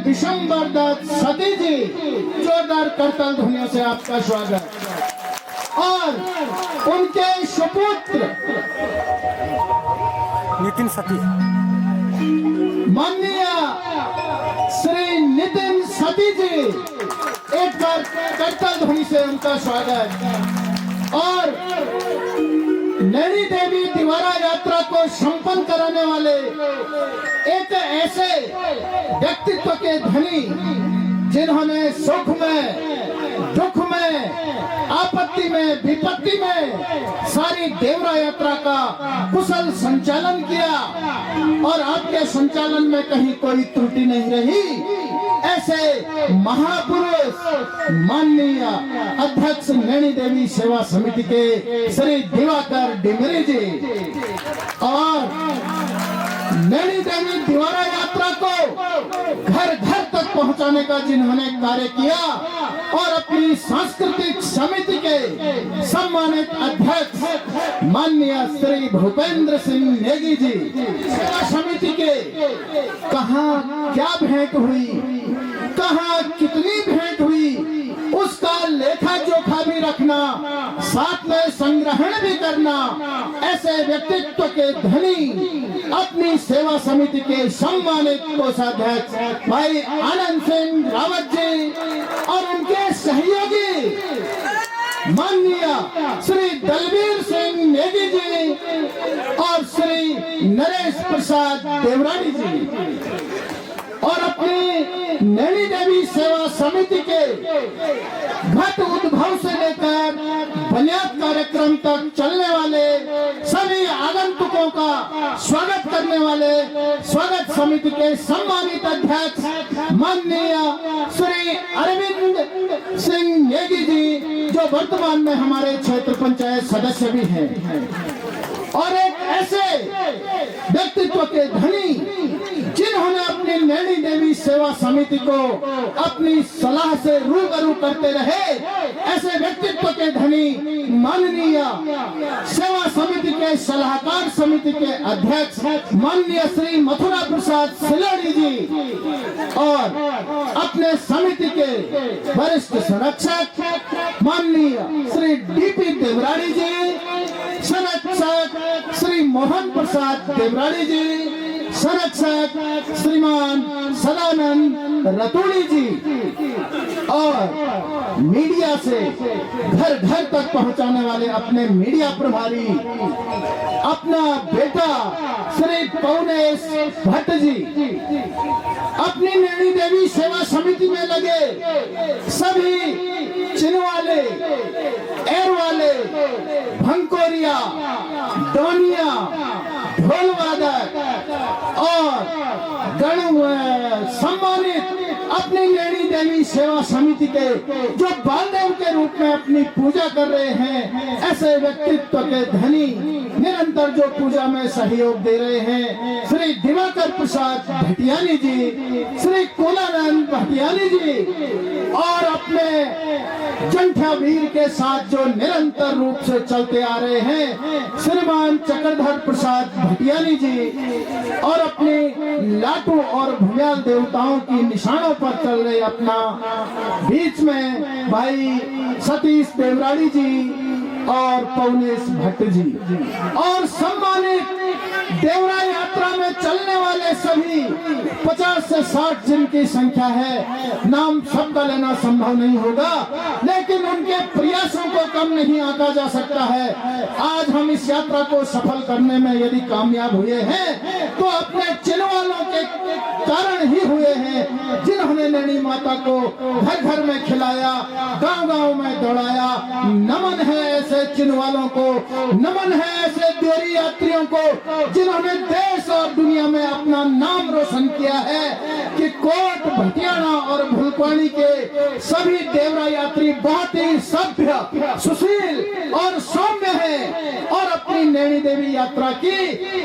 विशंबर दत्त सती जी, जोरदार करताल ध्वनियों से आपका स्वागत। और उनके सुपुत्र नितिन सती, माननीय श्री नितिन सती जी, एक बार करताल ध्वनि से उनका स्वागत। और नैनी देवी द्वारा यात्रा को संपन्न कराने वाले एक ऐसे व्यक्तित्व के धनी जिन्होंने सुख में, दुख में, आपत्ति में, विपत्ति में सारी देवरा यात्रा का कुशल संचालन किया और आपके संचालन में कहीं कोई त्रुटि नहीं रही, ऐसे महापुरुष माननीय अध्यक्ष नैनी देवी सेवा समिति के श्री दिवाकर डिमरी जी और नैनी देवी द्वारा यात्रा को घर घर तक पहुंचाने का जिन्होंने कार्य किया और अपनी सांस्कृतिक समिति के सम्मानित अध्यक्ष माननीय श्री भूपेंद्र सिंह नेगी जी, सेवा समिति के कहाँ क्या भेंट हुई, कहाँ कितनी भेंट हुई, उसका लेखा जोखा भी रखना, साथ में संग्रहण भी करना, ऐसे व्यक्तित्व के धनी अपनी सेवा समिति के सम्मानित कोषाध्यक्ष भाई आनंद सिंह रावत जी और उनके सहयोगी माननीय श्री दलवीर सिंह नेगी जी और श्री नरेश प्रसाद देवरानी जी और अपनी नैनी देवी सेवा समिति के घट उद्भव से लेकर बुनियाद कार्यक्रम तक चलने वाले सभी आगंतुकों का स्वागत करने वाले स्वागत समिति के सम्मानित अध्यक्ष माननीय श्री अरविंद सिंह नेगी जी, जो वर्तमान में हमारे क्षेत्र पंचायत सदस्य भी हैं, और एक ऐसे व्यक्तित्व के धनी जिन्होंने अपनी नैनी देवी सेवा समिति को अपनी सलाह से रूबरू करते रहे, ऐसे व्यक्तित्व के धनी माननीय सेवा समिति के सलाहकार समिति के अध्यक्ष माननीय श्री मथुरा प्रसाद सिलोड़ी जी और अपने समिति के वरिष्ठ संरक्षक माननीय श्री डीपी देवरानी जी, संरक्षक श्री मोहन प्रसाद देवरानी जी, संरक्षक श्रीमान सदानंद रतूड़ी जी और मीडिया से घर घर तक पहुंचाने वाले अपने मीडिया प्रभारी अपना बेटा श्री पौनेश भट्ट जी, अपनी नैनी देवी सेवा समिति में लगे सभी चिनवाले, एर वाले, भंकोरिया, डोनिया, ढोल वादक और गण सम्मानित अपनी नैनी देवी सेवा समिति के जो बालदेव के रूप में अपनी पूजा कर रहे हैं, ऐसे व्यक्तित्व के धनी निरंतर जो पूजा में सहयोग दे रहे हैं, श्री दिवाकर प्रसाद भटियानी जी, श्री कोलानंद भटियानी जी और अपने जंठा वीर के साथ जो निरंतर रूप से चलते आ रहे हैं, श्रीमान चक्रधर प्रसाद भटियानी जी और अपने लाटू और भुयाल देवताओं की निशानों पर चल रहे अपना बीच में भाई सतीश देवरानी जी और पौनेश भट्ट जी और सम्मानित देवरा यात्रा में चलने वाले सभी 50 से 60 जिनकी संख्या है, नाम सबका लेना संभव नहीं होगा, लेकिन उनके प्रयासों को कम नहीं आंका जा सकता है। आज हम इस यात्रा को सफल करने में यदि कामयाब हुए हैं तो अपने चिन्हवालों के कारण ही हुए हैं, जिन्होंने नैनी माता को घर घर में खिलाया, गांव गांव में दौड़ाया। नमन है ऐसे चिन्हवालों को, नमन है ऐसे देवरी यात्रियों को जिन्होंने देश और दुनिया में अपना नाम रोशन किया है कि कोट, भटियाना और भुलकवाणी के सभी देवरा यात्री बहुत ही सभ्य, सुशील और सौम्य हैं और अपनी नैनी देवी यात्रा की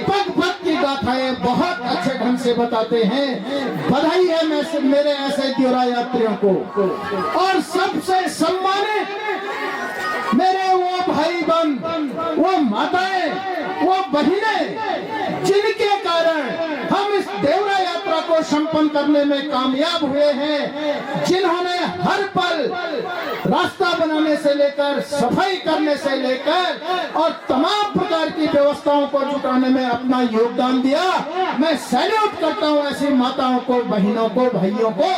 पग पग की गाथाएं बहुत अच्छे ढंग से बताते हैं। बधाई है मेरे ऐसे देवरा यात्रियों को। और सबसे सम्मानित मेरे वो भाई बहन, वो माताएं, वो बहिनें जिनके कारण हम इस देवरा यात्रा को संपन्न करने में कामयाब हुए हैं, जिन्होंने हर पल रास्ता बनाने से लेकर सफाई करने से लेकर और तमाम प्रकार की व्यवस्थाओं को जुटाने में अपना योगदान दिया। मैं सैल्यूट करता हूं ऐसी माताओं को, बहनों को, भाइयों को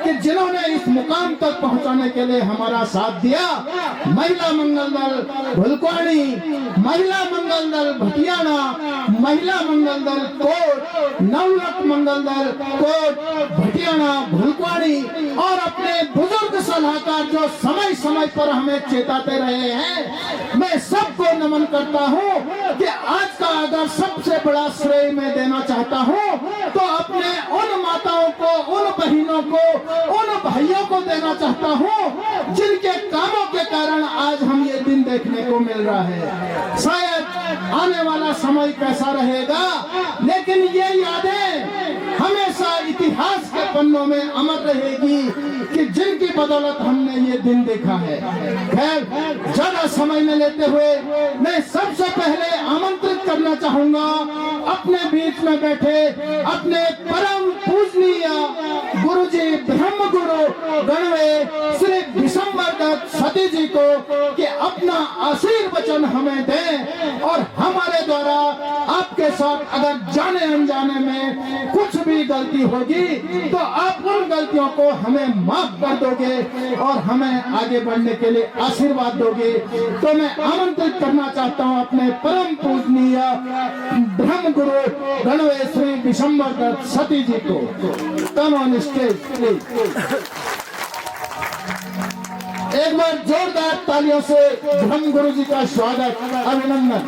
कि जिन्होंने इस मुकाम तक पहुंचाने के लिए हमारा साथ दिया। महिला मंगल दल भुलकवाणी, महिला मंगल दल भटियाना, महिला मंगल दल कोट, नवलख मंगल दल कोट भटियाना भुलकवाणी और अपने बुजुर्ग सलाहकार जो समय समय पर हमें चेताते रहे हैं, मैं सबको नमन करता हूं कि आज का अगर सबसे बड़ा श्रेय मैं देना चाहता हूं तो अपने उन माताओं को, उन बहनों को, उन भाइयों को देना चाहता हूं जिनके कामों के कारण आज हम ये दिन देखने को मिल रहा है। शायद आने वाला समय कैसा रहेगा, लेकिन ये यादें हमेशा इतिहास के पन्नों में अमर रहेगी कि जिनकी बदौलत हमने ये दिन देखा है। खैर, ज्यादा समय न लेते हुए मैं सबसे पहले आमंत्रित करना चाहूंगा अपने बीच में बैठे अपने परम पूजनीय गुरुजी ब्रह्म गुरु गणवे श्री विशंबर दत्त सती जी को कि अपना आशीर्वचन हमें दें और हमारे द्वारा आपके साथ अगर जाने अनजाने में कुछ भी गलती होगी तो आप उन गलतियों को हमें माफ कर दोगे और हमें आगे बढ़ने के लिए आशीर्वाद दोगे। तो मैं आमंत्रित करना चाहता हूं अपने परम पूजनीय ब्रह्म गुरु गणवे श्री विशंबर दत्त सती जी को। Come on stage please. एक बार जोरदार तालियों से ब्रह्म गुरु जी का स्वागत, अभिनंदन।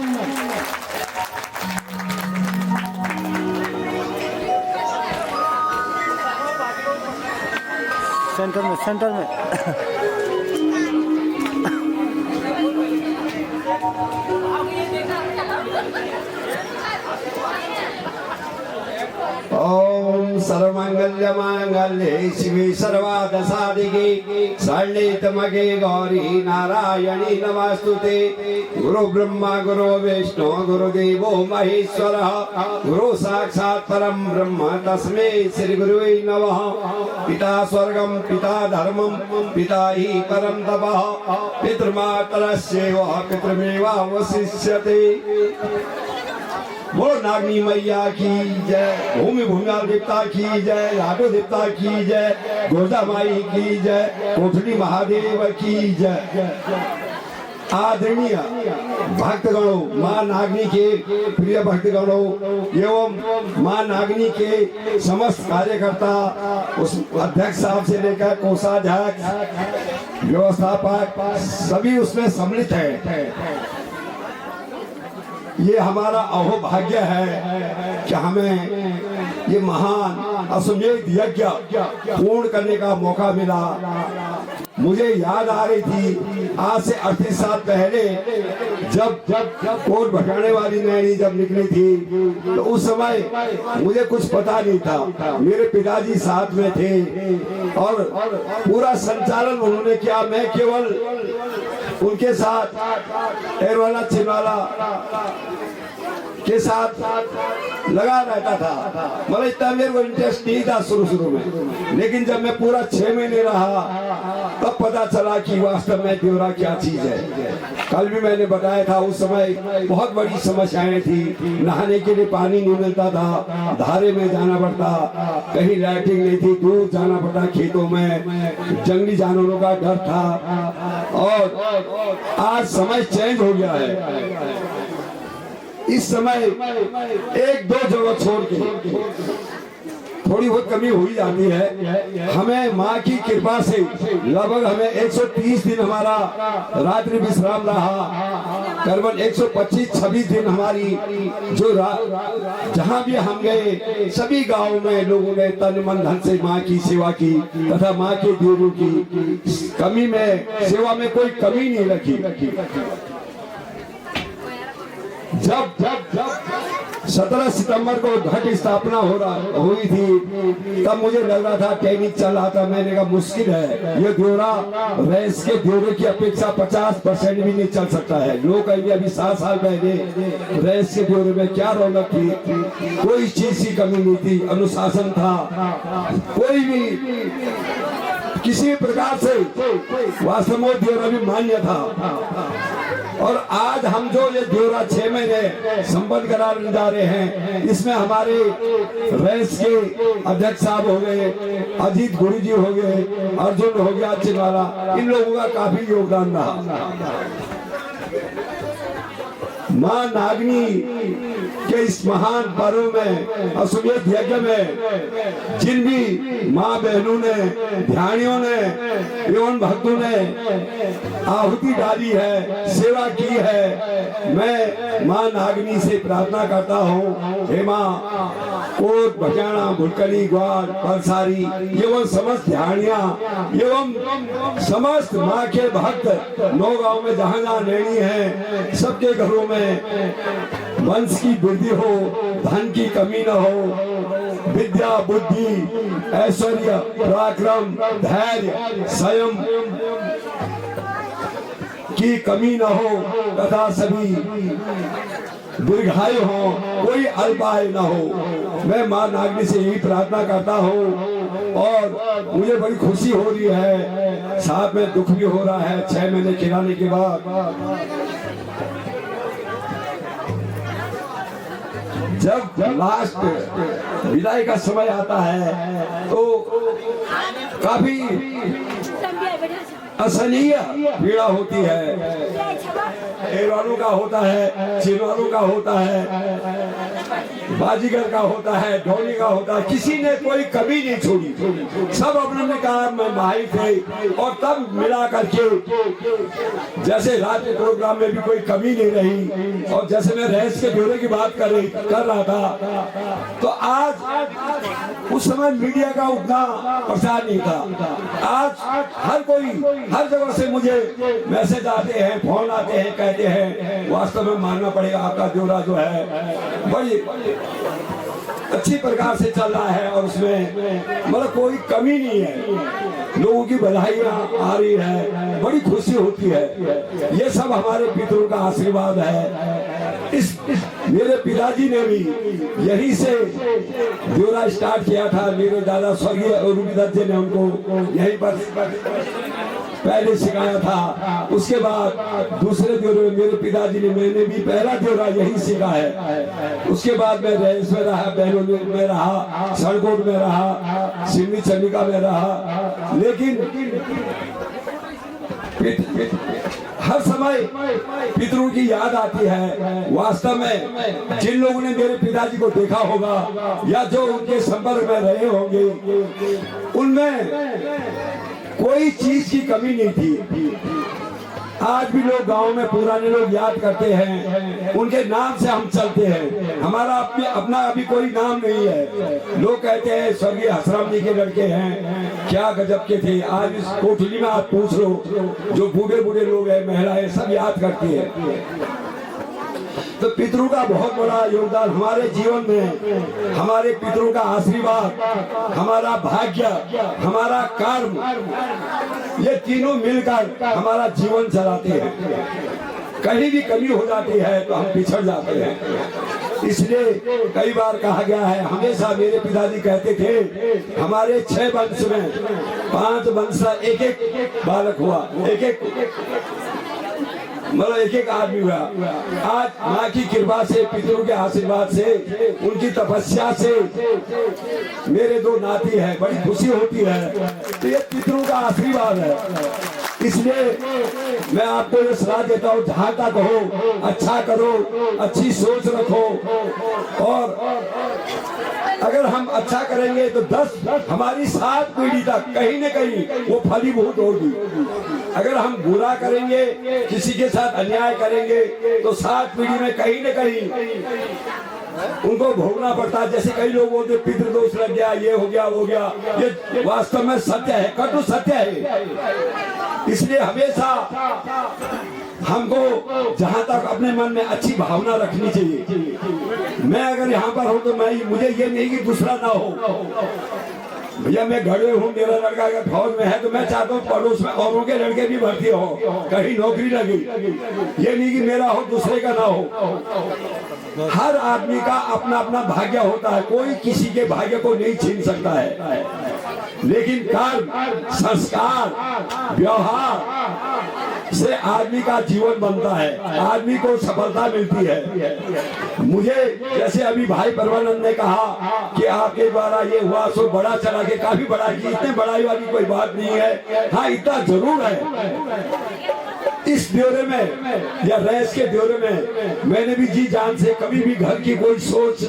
सेंटर में ओम सर्वमंगल्य मांगल्ये शिवे सर्वार्थ साधिके शरण्ये गौरी नारायणी नमस्तुते। गुरु ब्रह्मा गुरु विष्णु गुरुदेवो महेश्वरः गुरु साक्षात् परम ब्रह्म तस्मै श्री गुरुवे नमः। पिता स्वर्गम पिता धर्मम पिता ही परम तपः पितृमातरस्यैव पितृमेवावशिष्यते। बोलो नागनी मैया की जय, भूमि भूमियाल देवता की जय, लाडो देवता की जय, गोरदा माई की जय, कोठड़ी महादेव की जय। आदरणीय भक्तगणों, मां नागनी के प्रिय भक्तगणों एवं मां नागनी के समस्त कार्यकर्ता, उस अध्यक्ष साहब से लेकर कोषाध्यक्ष, व्यवस्थापक सभी उसमें सम्मिलित है। ये हमारा अहोभाग्य है कि हमें ये महान अश्वमेध यज्ञ पूर्ण करने का मौका मिला। मुझे याद आ रही थी आज से 38 साल पहले जब कोट भटाने वाली नैनी जब निकली थी तो उस समय मुझे कुछ पता नहीं था। मेरे पिताजी साथ में थे और पूरा संचालन उन्होंने किया। मैं केवल उनके साथ एरवाला छिंदवाला के साथ लगा रहता था। मतलब इतना मेरे को इंटरेस्ट नहीं था शुरू में, लेकिन जब मैं पूरा 6 महीने रहा तब पता चला कि वास्तव में ब्यौरा क्या चीज है। कल भी मैंने बताया था उस समय बहुत बड़ी समस्याएं थी। नहाने के लिए पानी नहीं मिलता था, धारे में जाना पड़ता, कहीं लाइटिंग नहीं थी, दूर जाना पड़ता, खेतों में जंगली जानवरों का डर था। और आज समय चेंज हो गया है। इस समय 1-2 जगह छोड़ के थोड़ी बहुत कमी हुई जाती है। हमें माँ की कृपा से लगभग हमें 130 दिन हमारा रात्रि विश्राम रहा। करीबन 125-26 दिन हमारी जो जहाँ भी हम गए सभी गांव में लोगों ने तन मन धन से माँ की सेवा की तथा माँ के देवों की कमी में सेवा में कोई कमी नहीं रखी। जब 17 सितंबर को घट स्थापना हुई थी, तब मुझे लग रहा था टेनिक चल रहा था। मैंने कहा मुश्किल है, ये ब्यौरा रेस के ब्यौरे की अपेक्षा 50% भी नहीं चल सकता है। लोग कहेंगे अभी 7 साल पहले रेस के ब्यौरे में क्या रौनक थी, कोई चीज की कमी नहीं थी, अनुशासन था, कोई भी किसी प्रकार से वास्तव में ब्यौरा भी मान्य था। और आज हम जो ये ब्यौरा 6 महीने संपन्न कराने जा रहे हैं, इसमें हमारे रेस के अध्यक्ष साहब हो गए, अजीत गुरु जी हो गए, अर्जुन हो गया चिनारा, इन लोगों का काफी योगदान रहा। मां नागनी के इस महान पर्व में, अश्वमेध यज्ञ में जिन भी मां बहनों ने, ध्यानियों ने एवं भक्तों ने आहुति डाली है, सेवा की है, मैं मां नागनी से प्रार्थना करता हूँ, हे मां कोट भटियाणा भुटकली ग्वाड़ पलसारी एवं समस्त ध्यानिया एवं समस्त माँ के भक्त नौगांव में जहाँ जहाँ रहनी है, सबके घरों में वंश की वृद्धि हो, धन की कमी न हो, विद्या बुद्धि ऐश्वर्य पराक्रम धैर्य संयम की कमी न हो, तथा सभी दीर्घायु हो, कोई अल्पायु न हो। मैं मां नागनी से यही प्रार्थना करता हूँ और मुझे बड़ी खुशी हो रही है, साथ में दुख भी हो रहा है 6 महीने खिलाने के बाद। जब लास्ट विदाई का समय आता है तो काफी असहनीय पीड़ा होती है, एरवानों का होता है, चिरवानों का होता है, बाजीगर का होता है, ढोली का होता है, किसी ने कोई कमी नहीं छोड़ी, सब अपने काम में माहिर थे। और तब मिला करके जैसे रात के प्रोग्राम में भी कोई कमी नहीं रही, और जैसे मैं रेस के ब्यौरे की बात कर रहा था, तो आज उस समय मीडिया का उतना प्रचार नहीं था। आज हर कोई हर जगह से मुझे मैसेज आते हैं, फोन आते हैं, कहते हैं वास्तव में मानना पड़ेगा आपका ब्यौरा जो है बड़ी अच्छी प्रकार से चल रहा है और उसमें मतलब कोई कमी नहीं है, लोगों की बधाइयाँ आ रही है, बड़ी खुशी होती है। ये सब हमारे पितरों का आशीर्वाद है। इस मेरे पिताजी ने भी यहीं से ब्यौरा स्टार्ट किया था। मेरे दादा स्वर्गीय रूपीदत्त जी ने उनको यहीं पर पहले सिखाया था। उसके बाद दूसरे ब्यौरे मेरे पिताजी ने, मैंने भी पहला ब्यौरा यही सीखा है। उसके बाद मैं रेस में रहा, बहनों में रहा, सड़कोट में रहा, सिमनी चंडिका में रहा, लेकिन हर समय पितरों की याद आती है। वास्तव में जिन लोगों ने मेरे पिताजी को देखा होगा या जो उनके संपर्क में रहे होंगे, उनमें कोई चीज की कमी नहीं थी। आज भी लोग गांव में पुराने लोग याद करते हैं, उनके नाम से हम चलते हैं। हमारा अपना अभी कोई नाम नहीं है। लोग कहते हैं स्वर्गीय हसराम जी के लड़के हैं, क्या गजब के थे। आज इस कोठली में आप पूछ लो, जो बूढ़े बूढ़े लोग हैं, महिलाएं सब याद करती है। तो पितरों का बहुत बड़ा योगदान हमारे जीवन में, हमारे पितरों का आशीर्वाद, हमारा भाग्य, हमारा कर्म, ये तीनों मिलकर हमारा जीवन चलाते हैं। कहीं भी कमी हो जाती है तो हम पिछड़ जाते हैं। इसलिए कई बार कहा गया है, हमेशा मेरे पिताजी कहते थे हमारे 6 वंश में 5 वंश एक एक बालक हुआ, एक एक आदमी हुआ। आज माँ की कृपा से, पितरों के आशीर्वाद से, उनकी तपस्या से मेरे 2 नाती है, बड़ी खुशी होती है। तो ये पितरों का आशीर्वाद है। इसलिए मैं आपको ये सलाह देता हूँ, जहाँ तक हो अच्छा करो, अच्छी सोच रखो, और अगर हम अच्छा करेंगे तो 10 हमारी 7 पीढ़ी तक कहीं न कहीं वो फलीभूत होगी। अगर हम बुरा करेंगे, किसी के साथ अन्याय करेंगे, तो 7 पीढ़ी में कहीं न कहीं उनको भोगना पड़ता है। जैसे कई लोग बोलते पितृदोष लग गया, ये हो गया, वो हो गया। ये वास्तव में सत्य है, कटु सत्य है। इसलिए हमेशा हमको जहां तक अपने मन में अच्छी भावना रखनी चाहिए। मैं अगर यहाँ पर हूँ तो मैं मुझे ये नहीं कि दूसरा ना हो। भैया मैं घड़े हूँ, मेरा लड़का अगर फौज में है तो मैं चाहता हूँ पड़ोस में औरों के लड़के भी भर्ती हो, कहीं नौकरी लगे। ये नहीं कि मेरा हो दूसरे का ना हो। हर आदमी का अपना अपना भाग्य होता है, कोई किसी के भाग्य को नहीं छीन सकता है। लेकिन कर्म, संस्कार, व्यवहार से आदमी का जीवन बनता है, आदमी को सफलता मिलती है। मुझे जैसे अभी भाई परमानंद ने कहा कि आपके द्वारा ये हुआ सो बड़ा चला के काफी बड़ा की, इतने बड़ाई वाली कोई बात नहीं है। हाँ इतना जरूर है, इस ब्यौरे में या रैस के ब्यौरे में मैंने भी जी जान से कभी भी घर की कोई सोच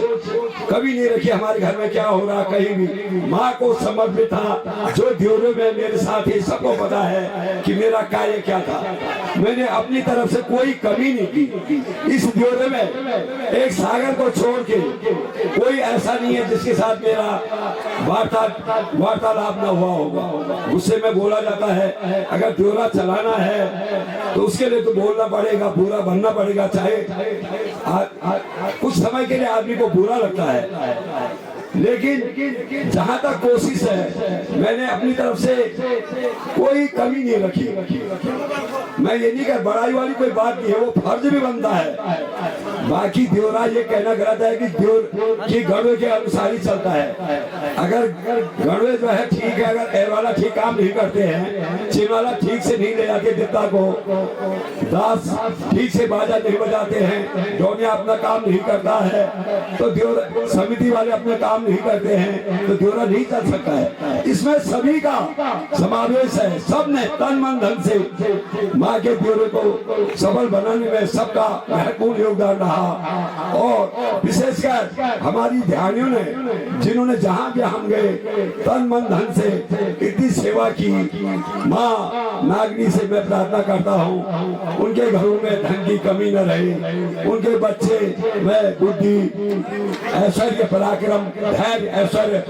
कभी नहीं रखी हमारे घर में क्या हो रहा, कहीं भी माँ को समर्पित था। जो ब्यौरे में मेरे साथ ही सबको पता है कि मेरा कार्य क्या था। मैंने अपनी तरफ से कोई कमी नहीं की। इस ब्यौरे में एक सागर को छोड़ के कोई ऐसा नहीं है जिसके साथ मेरा वार्तालाप न हुआ होगा। उससे में बोला जाता है अगर ब्यौरा चलाना है तो उसके लिए तो बोलना पड़ेगा, बुरा बनना पड़ेगा। चाहे कुछ समय के लिए आदमी को बुरा लगता है, लेकिन जहां तक कोशिश है मैंने अपनी तरफ से कोई कमी नहीं रखी। मैं ये नहीं कह बड़ाई वाली कोई बात नहीं है, वो फर्ज भी बनता है। बाकी ब्यौरा ये कहना गलत है कि गणवे के अनुसार ही चलता है। अगर गणवे जो है ठीक है, अगर एर वाला ठीक काम नहीं करते हैं, चिन वाला ठीक से नहीं ले जाते दित्ता को, दास ठीक से बाजा नहीं बजाते हैं, डोनिया अपना काम नहीं करता है, तो समिति वाले अपने काम नहीं करते हैं, तो ब्यौरा नहीं चल सकता है। इसमें सभी का समावेश है, सबने तन मन धन से माँ के ब्यौरे को सफल बनाने में सबका महत्वपूर्ण योगदान रहा। और विशेषकर हमारी ध्यानियों ने, जिन्होंने जहां भी हम गए तन मन धन से इतनी सेवा की, माँ नागनी से मैं प्रार्थना करता हूँ उनके घरों में धन की कमी न रहे, उनके बच्चे में बुद्धि, ऐश्वर्य, पराक्रम, धैर्य, ऐश्वर्य,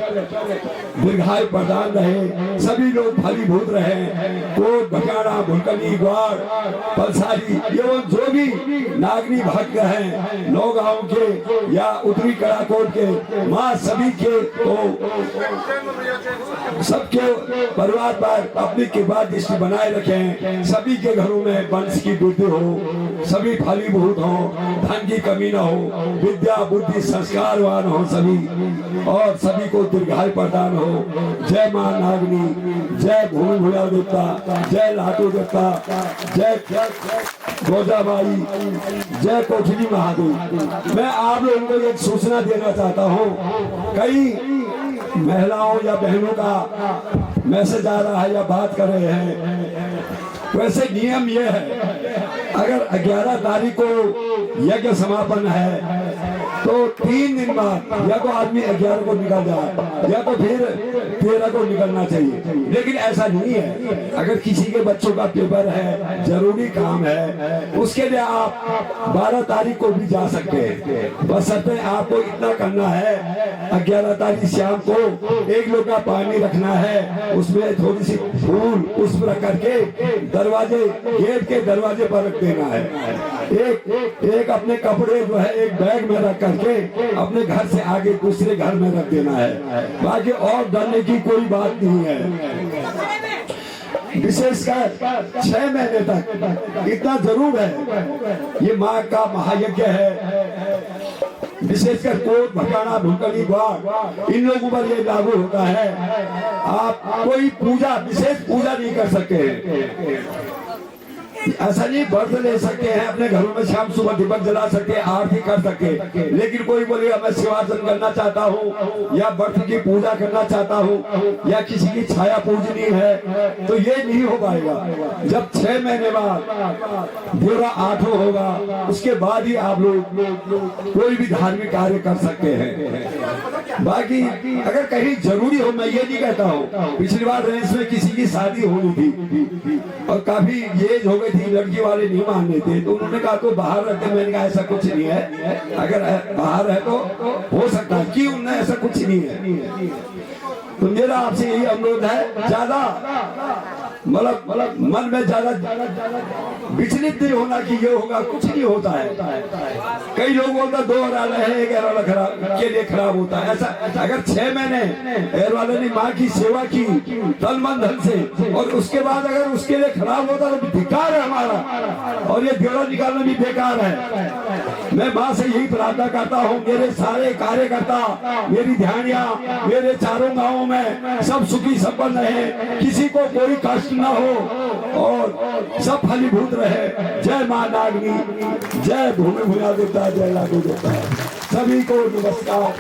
दीर्घायु प्रदान रहे, सभी लोग फलीभूत रहे। कोट, भटारा, भुलकनी, ग्वाड़, पलसारी एवं जो भी नागनी भक्त हैं नौगांव के या उत्तरी कड़ाकोट के, माँ सभी के तो सबके परिवार पर अपनी कृपा दृष्टि बनाए रखें। सभी के घरों में वंश की वृद्धि हो, सभी फलीभूत हो, धन की कमी न हो, विद्या बुद्धि संस्कारवान हो सभी, और सभी को दीर्घायु प्रदान हो। जय मां नागनी, जय भूमि भूला देवता, जय लाटू देवता, जय गोजाबाई, जय कोठरी महादेव। मैं आप लोगों को एक सूचना देना चाहता हूँ, कई महिलाओं या बहनों का मैसेज आ रहा है या बात कर रहे हैं। वैसे नियम ये है, अगर 11 तारीख को यज्ञ समापन है तो 3 दिन बाद या तो आदमी 11 को निकल जाए या तो फिर 13 को निकलना चाहिए। लेकिन ऐसा नहीं है, अगर किसी के बच्चों का पेपर है, जरूरी काम है, उसके लिए आप 12 तारीख को भी जा सकते हैं। बस आपको इतना करना है, 11 तारीख शाम को 1 लोटा पानी रखना है, उसमें थोड़ी सी फूल पुष्प रख करके दरवाजे, गेट के दरवाजे पर रख देना है। एक अपने कपड़े जो है एक बैग में रख करके अपने घर से आगे दूसरे घर में रख देना है। बाकी और डरने की कोई बात नहीं है। विशेषकर 6 महीने तक इतना जरूर है, ये माँ का महायज्ञ है। विशेषकर कोट, भटाना, भुलकनी, ग्वाड़, इन लोगों पर ये लागू होता है। आप कोई पूजा, विशेष पूजा नहीं कर सकते। ऐसा नहीं व्रत ले सकते हैं, अपने घरों में शाम सुबह दीपक जला सकते हैं, आरती कर सकते हैं। लेकिन कोई बोलेगा मैं शिवार्चन करना चाहता हूँ या व्रत की पूजा करना चाहता हूँ या किसी की छाया पूजनी है, तो ये नहीं हो पाएगा। जब 6 महीने बाद ब्यौरा 8वां होगा, उसके बाद ही आप लोग कोई भी धार्मिक कार्य कर सकते हैं। बाकी अगर कहीं जरूरी हो, मैं ये नहीं कहता हूँ, पिछली बार रेंस में किसी की शादी होनी थी और काफी एज हो गई थी, लड़की वाले नहीं मान रहे थे, तो उन्होंने कहा तो बाहर रहते। मैंने कहा ऐसा कुछ नहीं है, अगर बाहर है तो हो सकता है, क्यों नहीं, ऐसा कुछ नहीं है। तो मेरा आपसे यही अनुरोध है, ज्यादा मतलब मन में ज्यादा विचलित नहीं होना कि ये होगा, कुछ नहीं होता है। कई लोग बोलते 2 वाला है, 1 वाला खराब के लिए खराब होता है। ऐसा अगर 6 महीने एर वाले ने माँ की सेवा की तन मन धन से, और उसके बाद अगर उसके लिए खराब होता तो बेकार है हमारा, और ये ब्यौरा निकालना भी बेकार है। मैं माँ से यही प्रार्थना करता हूँ, मेरे सारे कार्यकर्ता, मेरी ध्यानिया, मेरे चारों गांवों में सब सुखी संपन्न रहे, किसी को कोई कष्ट न हो और सब फलीभूत रहे। जय माँ नागनी, जय भूमि भूया देवता, जय लागू देवता। सभी को नमस्कार।